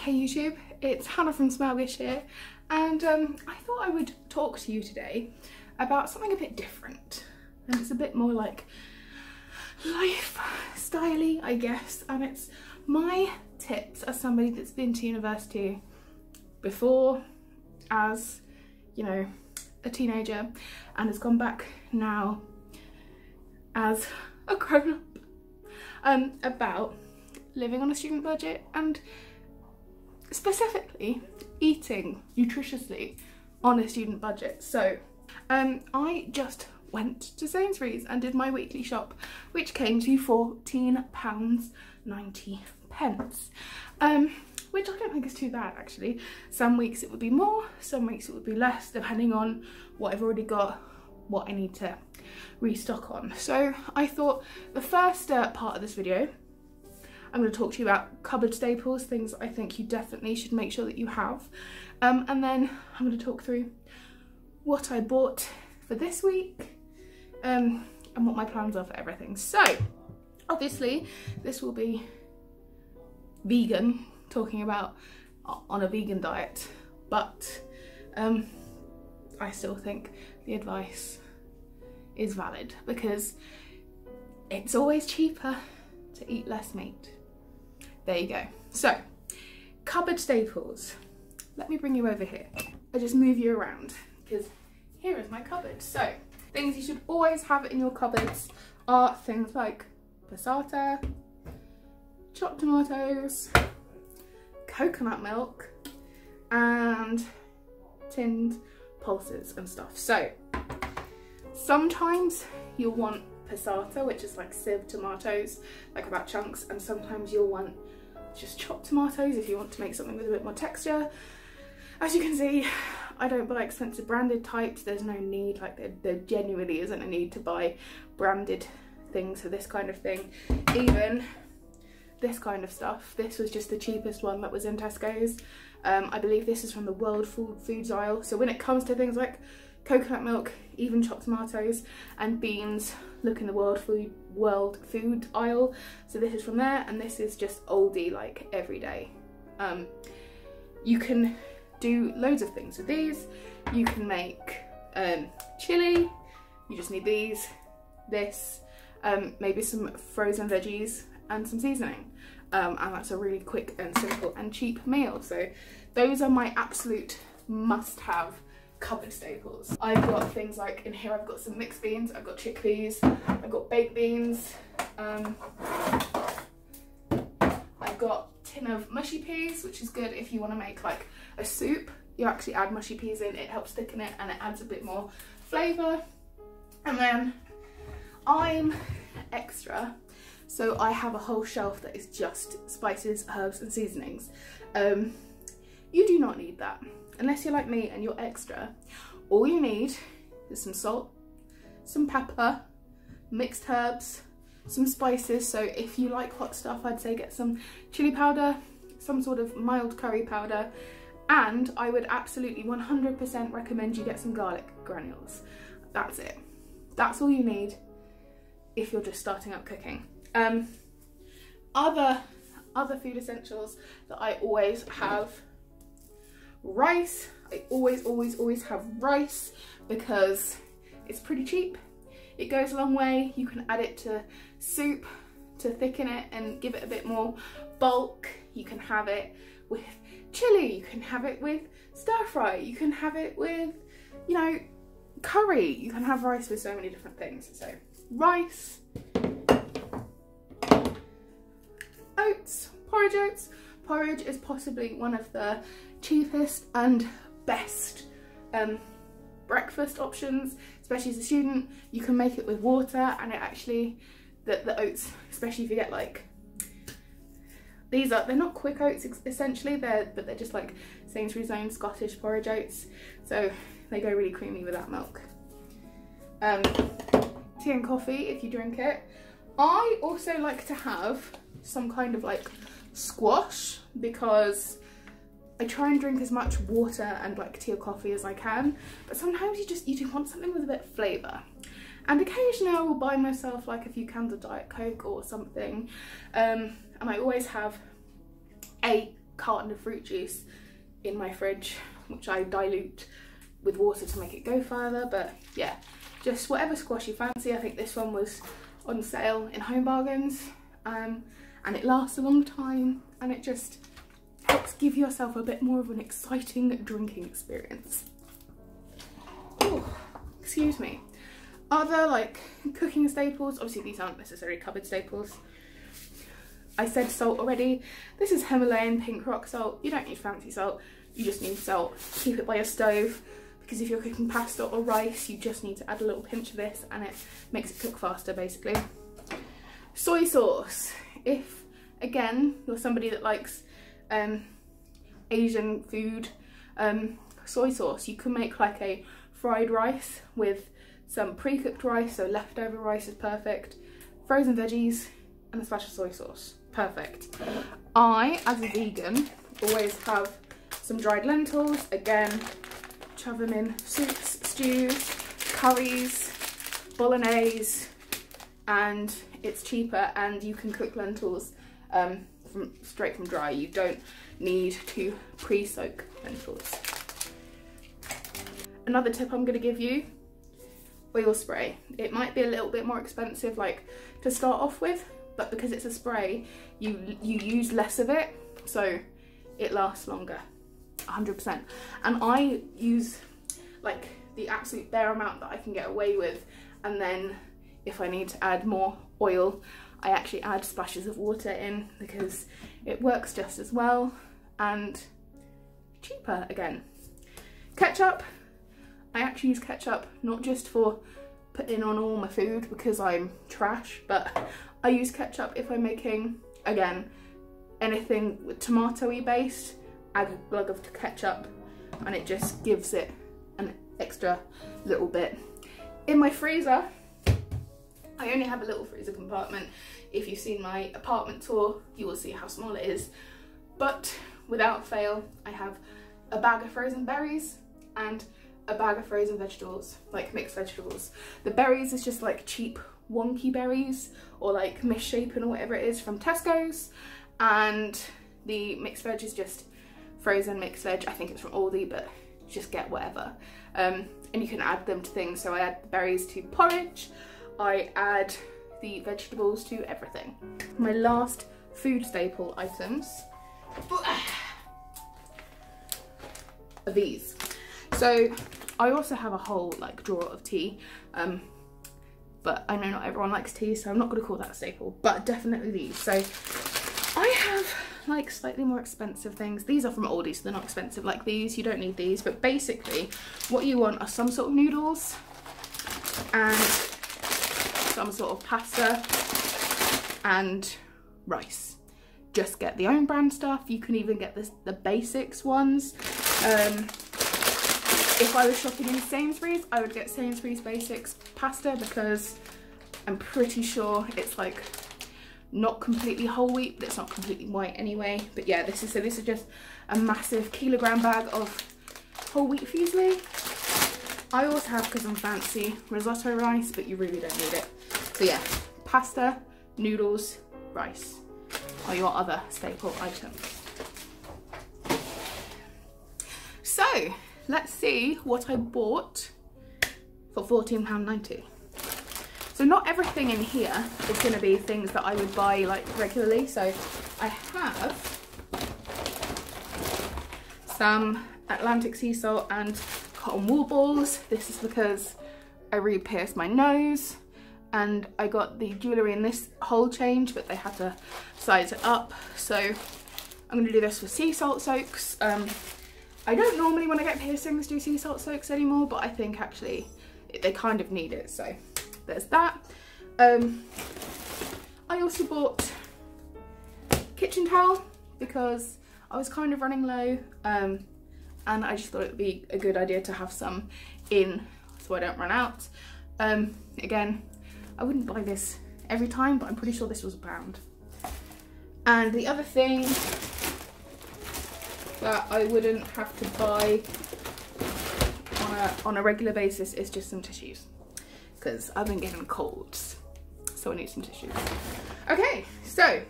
Hey YouTube, it's Hannah from Smaugish here, and I thought I would talk to you today about something a bit different, and it's a bit more like lifestyle-y, I guess, and it's my tips as somebody that's been to university before as, you know, a teenager and has gone back now as a grown-up, about living on a student budget and specifically eating nutritiously on a student budget. So I just went to Sainsbury's and did my weekly shop, which came to £14.90, which I don't think is too bad actually. Some weeks it would be more, some weeks it would be less, depending on what I've already got, what I need to restock on. So I thought the first part of this video, I'm going to talk to you about cupboard staples, things I think you definitely should make sure that you have. And then I'm going to talk through what I bought for this week and what my plans are for everything. So obviously this will be vegan, talking about on a vegan diet, but I still think the advice is valid because it's always cheaper to eat less meat. There you go. So, cupboard staples. Let me bring you over here. I just move you around because here is my cupboard. So, things you should always have in your cupboards are things like passata, chopped tomatoes, coconut milk, and tinned pulses and stuff. So, sometimes you'll want passata, which is like sieved tomatoes, like about chunks, and sometimes you'll want just chopped tomatoes if you want to make something with a bit more texture. As you can see, I don't buy expensive branded types. There's no need, like there genuinely isn't a need to buy branded things for this kind of thing. Even this kind of stuff, this was just the cheapest one that was in Tesco's. I believe this is from the World Foods aisle. So when it comes to things like coconut milk, even chopped tomatoes and beans, look in the World Food aisle. So this is from there, and this is just oldie, like everyday. You can do loads of things with these. You can make chili. You just need these, this, maybe some frozen veggies and some seasoning, and that's a really quick and simple and cheap meal. So those are my absolute must-have cupboard staples. I've got things like, in here I've got some mixed beans, I've got chickpeas, I've got baked beans, I've got a tin of mushy peas, which is good if you want to make like a soup. You actually add mushy peas in, it helps thicken it and it adds a bit more flavour. And then I'm extra, so I have a whole shelf that is just spices, herbs and seasonings. You do not need that. Unless you're like me and you're extra, all you need is some salt, some pepper, mixed herbs, some spices. So if you like hot stuff, I'd say get some chili powder, some sort of mild curry powder, and I would absolutely 100% recommend you get some garlic granules. That's it. That's all you need if you're just starting up cooking. Other food essentials that I always have: rice. I always have rice because it's pretty cheap. It goes a long way. You can add it to soup to thicken it and give it a bit more bulk. You can have it with chili, you can have it with stir fry, you can have it with, you know, curry. You can have rice with so many different things. So rice, oats, porridge oats. Porridge is possibly one of the cheapest and best breakfast options, especially as a student. You can make it with water, and it actually, the oats, especially if you get like, they're not quick oats essentially, but they're just like Sainsbury's own Scottish porridge oats, so they go really creamy with that milk. Tea and coffee if you drink it. I also like to have some kind of like squash because I try and drink as much water and like tea or coffee as I can, but sometimes you do want something with a bit of flavour. And occasionally I will buy myself like a few cans of Diet Coke or something, and I always have a carton of fruit juice in my fridge, which I dilute with water to make it go further. But yeah, just whatever squash you fancy. I think this one was on sale in Home Bargains, and it lasts a long time, and it just helps give yourself a bit more of an exciting drinking experience. Ooh, excuse me. Other like cooking staples, obviously these aren't necessarily cupboard staples. I said salt already. This is Himalayan pink rock salt. You don't need fancy salt, you just need salt. Keep it by your stove, because if you're cooking pasta or rice, you just need to add a little pinch of this and it makes it cook faster basically. Soy sauce. If, again, you're somebody that likes Asian food, soy sauce, you can make like a fried rice with some pre-cooked rice, so leftover rice is perfect, frozen veggies and a splash of soy sauce. Perfect. I, as a vegan, always have some dried lentils. Again, shove them in soups, stews, curries, bolognese, and it's cheaper, and you can cook lentils straight from dry. You don't need to pre-soak lentils. Another tip I'm going to give you, oil spray. It might be a little bit more expensive like to start off with, but because it's a spray, you use less of it, so it lasts longer, 100%. And I use like the absolute bare amount that I can get away with, and then if I need to add more oil, I actually add splashes of water in, because it works just as well and cheaper again. Ketchup. I actually use ketchup not just for putting on all my food because I'm trash, but I use ketchup if I'm making, again, anything with tomato-y based. Add a glug of ketchup and it just gives it an extra little bit. In my freezer, I only have a little freezer compartment. If you've seen my apartment tour, you will see how small it is. But without fail, I have a bag of frozen berries and a bag of frozen vegetables, like mixed vegetables. The berries is just like cheap wonky berries, or like misshapen or whatever it is from Tesco's, and the mixed veg is just frozen mixed veg. I think it's from Aldi, but just get whatever. And you can add them to things. So I add the berries to porridge, I add the vegetables to everything. My last food staple items are these. So I also have a whole like drawer of tea, but I know not everyone likes tea, so I'm not going to call that a staple, but definitely these. So I have like slightly more expensive things. These are from Aldi, so they're not expensive like these. You don't need these, but basically what you want are some sort of noodles and some sort of pasta and rice. Just get the own brand stuff. You can even get the basics ones. If I was shopping in Sainsbury's, I would get Sainsbury's Basics pasta, because I'm pretty sure it's like not completely whole wheat, but it's not completely white anyway. But yeah, this is just a massive kilogram bag of whole wheat fusilli. I also have, because I'm fancy, risotto rice, but you really don't need it. So yeah, pasta, noodles, rice are your other staple items. So let's see what I bought for £14.90. So not everything in here is going to be things that I would buy like regularly. So I have some Atlantic sea salt and cotton wool balls. This is because I re-pierced my nose, and I got the jewellery in this whole change, but they had to size it up. So I'm going to do this for sea salt soaks. I don't normally, when I get piercings, do sea salt soaks anymore, but I think actually they kind of need it, so there's that. I also bought kitchen towel because I was kind of running low, and I just thought it would be a good idea to have some in so I don't run out. Again, I wouldn't buy this every time, but I'm pretty sure this was £1. And the other thing that I wouldn't have to buy on a regular basis is just some tissues, because I've been getting colds, so I need some tissues. Okay, so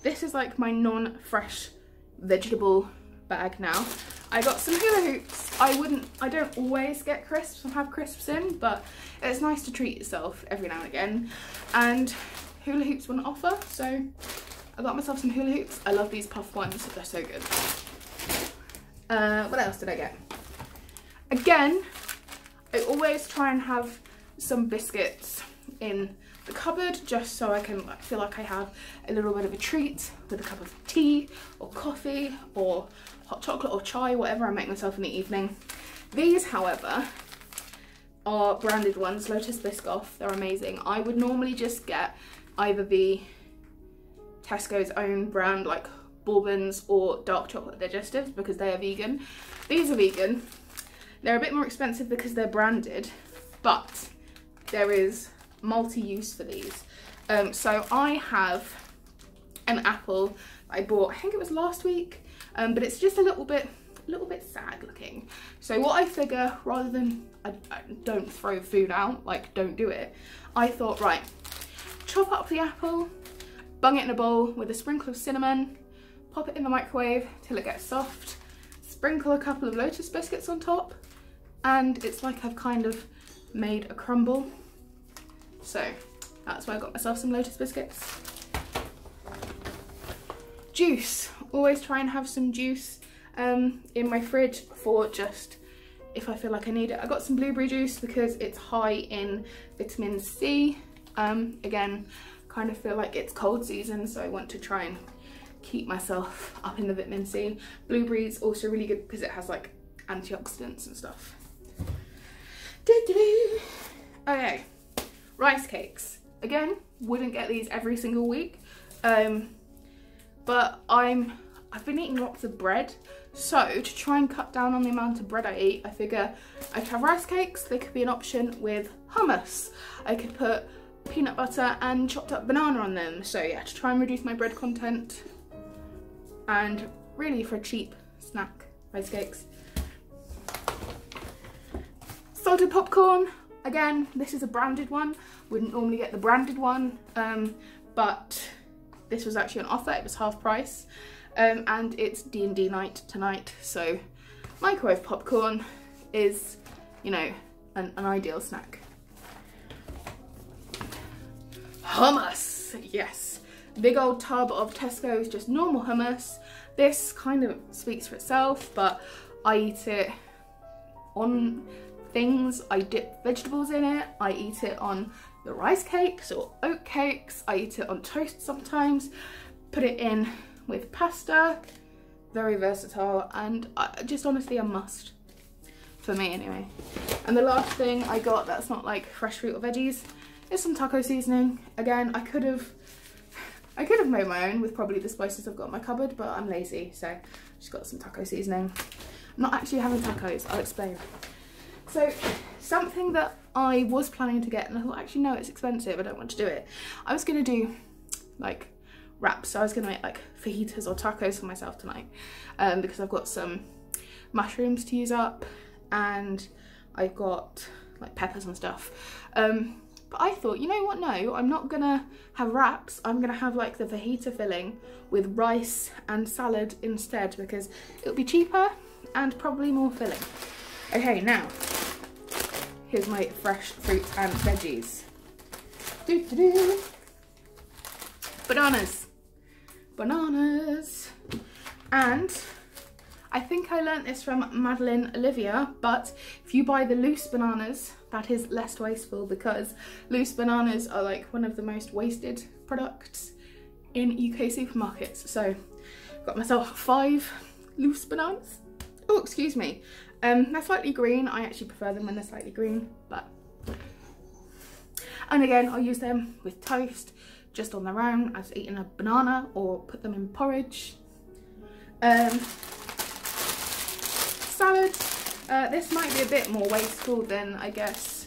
this is like my non-fresh vegetable bag now. I got some hula hoops. I don't always get crisps and have crisps in, but it's nice to treat yourself every now and again. And hula hoops were on offer, so I got myself some hula hoops. I love these puff ones, they're so good. What else did I get? Again, I always try and have some biscuits in the cupboard just so I can feel like I have a little bit of a treat with a cup of tea or coffee or hot chocolate or chai, whatever I make myself in the evening. These, however, are branded ones, Lotus Biscoff. They're amazing. I would normally just get either the Tesco's own brand like Bourbons or dark chocolate digestives because they are vegan. These are vegan. They're a bit more expensive because they're branded, but there is multi-use for these. So I have an apple I bought, I think it was last week, but it's just a little bit sad looking. So what I figure, rather than I don't throw food out, like don't do it, I thought, right, chop up the apple, bung it in a bowl with a sprinkle of cinnamon, pop it in the microwave till it gets soft, sprinkle a couple of Lotus biscuits on top, and it's like I've kind of made a crumble. So that's why I got myself some Lotus biscuits. Juice. Always try and have some juice in my fridge for just if I feel like I need it. I got some blueberry juice because it's high in vitamin C. Again, kind of feel like it's cold season, so I want to try and keep myself up in the vitamin C. Blueberries also really good because it has like antioxidants and stuff. Okay, rice cakes. Again, wouldn't get these every single week, but I've been eating lots of bread, so to try and cut down on the amount of bread I eat, I figure I could have rice cakes. They could be an option with hummus. I could put peanut butter and chopped up banana on them. So yeah, to try and reduce my bread content, and really for a cheap snack, rice cakes. Salted popcorn. Again, this is a branded one. Wouldn't normally get the branded one, but this was actually on offer. It was half price, and it's D&D night tonight, so microwave popcorn is, you know, an ideal snack. Hummus, yes. Big old tub of Tesco's, just normal hummus. This kind of speaks for itself, but I eat it on things. I dip vegetables in it. I eat it on the rice cakes or oat cakes. I eat it on toast sometimes. Put it in with pasta. Very versatile, and just honestly a must for me anyway. And the last thing I got that's not like fresh fruit or veggies is some taco seasoning. Again, I could have made my own with probably the spices I've got in my cupboard, but I'm lazy, so just got some taco seasoning. I'm not actually having tacos, I'll explain. So something that I was planning to get, and I thought, actually no, it's expensive, I don't want to do it. I was going to do like wraps, so I was going to make like fajitas or tacos for myself tonight, because I've got some mushrooms to use up and I've got like peppers and stuff. But I thought, you know what, no, I'm not gonna have wraps, I'm gonna have like the fajita filling with rice and salad instead, because it'll be cheaper and probably more filling. Okay, now, here's my fresh fruit and veggies. Bananas. Bananas. And I think I learnt this from Madeline Olivia, but if you buy the loose bananas, that is less wasteful, because loose bananas are like one of the most wasted products in UK supermarkets. So got myself 5 loose bananas. Oh, excuse me. They're slightly green. I actually prefer them when they're slightly green, but. And again, I'll use them with toast, just on their own, as eating a banana, or put them in porridge. Salad. This might be a bit more wasteful than, I guess,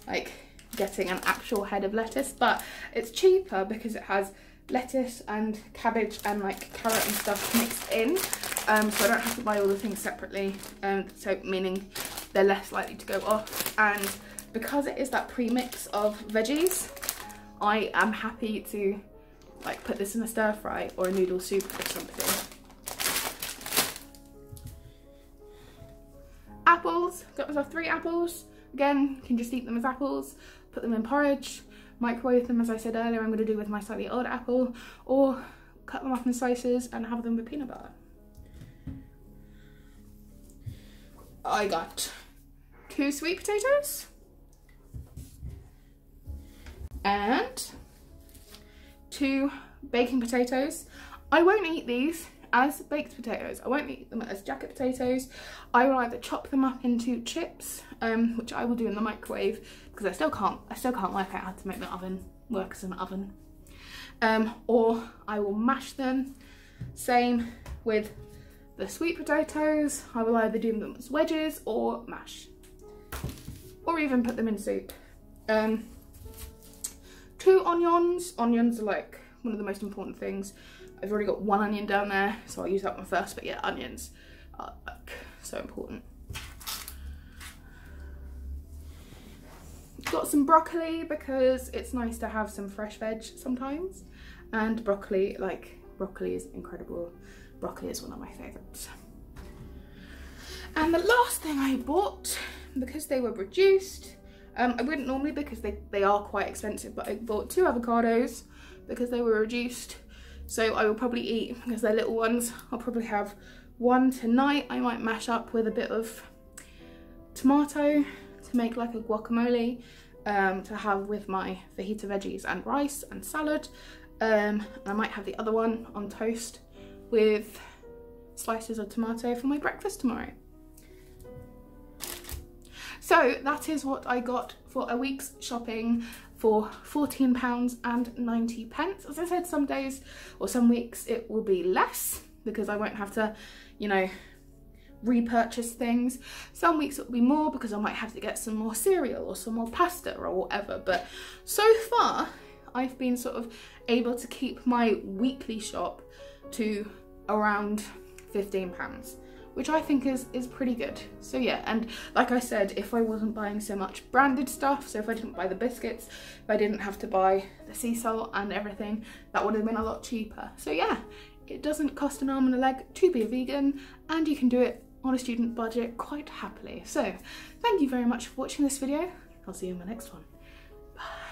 like getting an actual head of lettuce, but it's cheaper because it has lettuce and cabbage and like carrot and stuff mixed in, so I don't have to buy all the things separately, so meaning they're less likely to go off. And because it is that pre-mix of veggies, I am happy to like put this in a stir fry or a noodle soup or something. have 3 apples, again, you can just eat them as apples, put them in porridge, microwave them as I said earlier I'm going to do with my slightly older apple, or cut them up in slices and have them with peanut butter. I got 2 sweet potatoes and 2 baking potatoes. I won't eat these as baked potatoes. I won't eat them as jacket potatoes. I will either chop them up into chips, which I will do in the microwave because I still can't work out how to make the oven work as an oven. Or I will mash them. Same with the sweet potatoes. I will either do them as wedges or mash, or even put them in soup. 2 onions. Onions are like one of the most important things. I've already got 1 onion down there, so I'll use that one first, but yeah, onions are like so important. Got some broccoli because it's nice to have some fresh veg sometimes, and broccoli is incredible. Broccoli is one of my favourites. And the last thing I bought, because they were reduced, I wouldn't normally because they are quite expensive, but I bought 2 avocados because they were reduced. So I will probably eat, because they're little ones, I'll probably have 1 tonight. I might mash up with a bit of tomato to make like a guacamole to have with my fajita veggies and rice and salad. And I might have the other one on toast with slices of tomato for my breakfast tomorrow. So that is what I got for a week's shopping for £14.90. As I said, some days or some weeks it will be less because I won't have to, you know, repurchase things. Some weeks it will be more because I might have to get some more cereal or some more pasta or whatever. But so far I've been sort of able to keep my weekly shop to around £15, which I think is pretty good. So yeah, and like I said, if I wasn't buying so much branded stuff, so if I didn't buy the biscuits, if I didn't have to buy the sea salt and everything, that would have been a lot cheaper. So yeah, it doesn't cost an arm and a leg to be a vegan, and you can do it on a student budget quite happily. So thank you very much for watching this video. I'll see you in my next one. Bye.